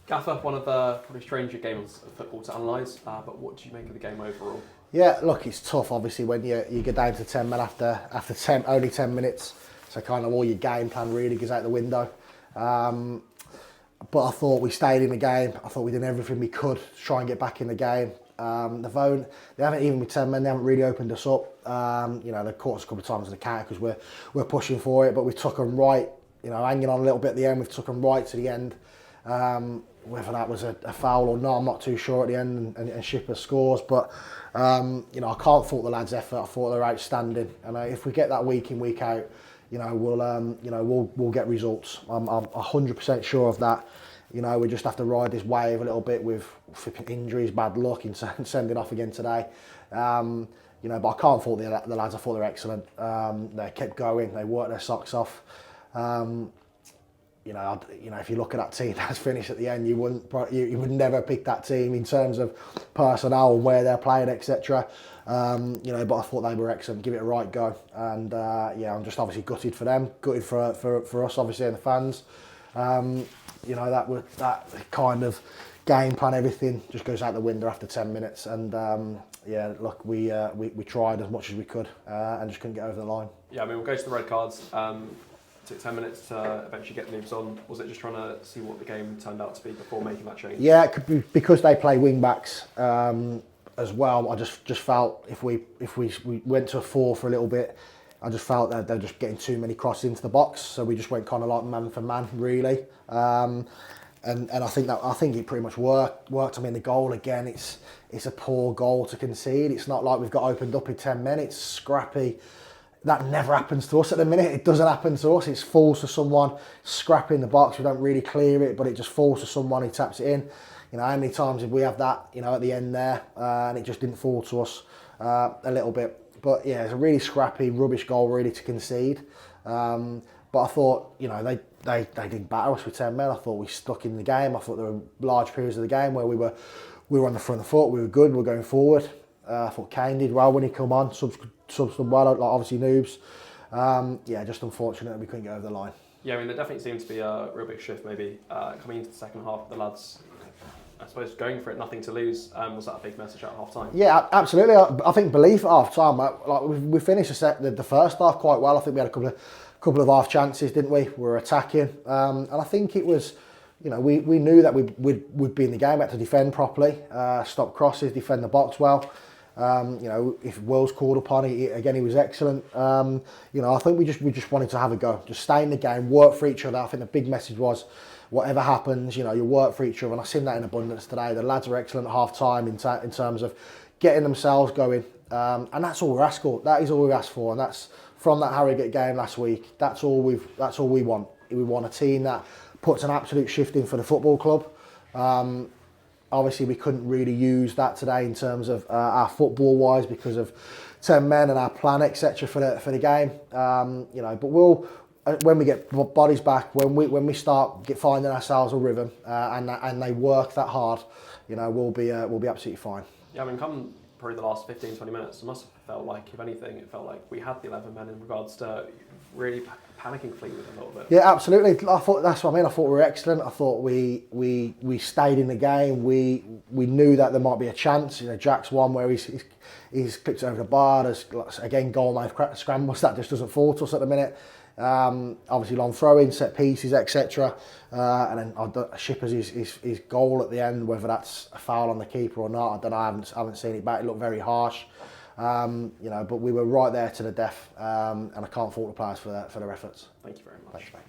Gaffer, one of the probably stranger games of football to analyse, but what do you make of the game overall? Yeah, look, it's tough obviously when you get down to 10 men after only 10 minutes. So kind of all your game plan really goes out the window. But I thought we stayed in the game. I thought we did everything we could to try and get back in the game. They haven't, even with 10 men, they haven't really opened us up. They've caught us a couple of times in the counter because we're pushing for it, but we took them right, hanging on a little bit at the end. We've took them right to the end. Whether that was a foul or not, I'm not too sure at the end, and Shipper scores. But I can't fault the lads' effort. I thought they were outstanding, and if we get that week in, week out, we'll get results. I'm 100% sure of that. We just have to ride this wave a little bit with flipping injuries, bad luck, and sending off again today. But I can't fault the lads. I thought they were excellent. They kept going. They worked their socks off. If you look at that team that's finished at the end, you would never pick that team in terms of personnel and where they're playing, etc. But I thought they were excellent. Give it a right go, and I'm just obviously gutted for them, gutted for us obviously and the fans. That kind of game plan, everything just goes out the window after 10 minutes, and look, we tried as much as we could and just couldn't get over the line. Yeah, I mean, we'll go to the red cards. Took 10 minutes to eventually get moves on. Was it just trying to see what the game turned out to be before making that change? Yeah, it could be because they play wing backs as well. I just felt if we went to a 4 for a little bit, I just felt that they're just getting too many crosses into the box. So we just went kind of like man for man, really. And I think it pretty much worked. I mean, the goal again, it's a poor goal to concede. It's not like we've got opened up in 10 minutes. Scrappy. That never happens to us at the minute. It doesn't happen to us. It falls to someone scrapping the box. We don't really clear it, but it just falls to someone who taps it in. How many times did we have that, at the end there, and it just didn't fall to us a little bit. But yeah, it's a really scrappy, rubbish goal really to concede. But I thought, they didn't batter us with 10 men. I thought we stuck in the game. I thought there were large periods of the game where we were on the front foot. We were good. We were going forward. I thought Kane did well when he come on. Subs well, like obviously Noobs. Just unfortunate that we couldn't get over the line. Yeah, I mean, there definitely seemed to be a real big shift maybe coming into the second half. The lads, I suppose, going for it, nothing to lose. Was that a big message at half time? Yeah, absolutely. I think belief at half time. Like we finished the first half quite well. I think we had a couple of half chances, didn't we? We were attacking, and I think it was. We knew that we'd be in the game. We had to defend properly, stop crosses, defend the box well. If Will's called upon it, again, he was excellent. I think we just wanted to have a go, just stay in the game, work for each other. I think the big message was, whatever happens, you work for each other, and I've seen that in abundance today. The lads are excellent at half time in terms of getting themselves going, and that's all we're asked for. That is all we asked for, and that's from that Harrogate game last week. That's all we want. We want a team that puts an absolute shift in for the football club. Obviously, we couldn't really use that today in terms of our football-wise because of 10 men and our plan, etc. for the game. But we'll when we get bodies back, when we start finding ourselves a rhythm and they work that hard, we'll be absolutely fine. Yeah, I mean, come probably the last 15, 20 minutes, it must have felt like, if anything, it felt like we had the 11 men in regards to really panicking Fleetwood a little bit. Yeah, absolutely. I thought that's what I mean. I thought we were excellent. I thought we stayed in the game. We knew that there might be a chance. Jack's one where he's clipped over the bar. There's again goal knife scrambles that just doesn't fall to us at the minute. Obviously long throw-in, set pieces, etc. And then Shipper's his goal at the end, whether that's a foul on the keeper or not, I don't know. I haven't seen it back. It looked very harsh. But we were right there to the death, and I can't fault the players for their efforts. Thank you very much. Thanks, mate.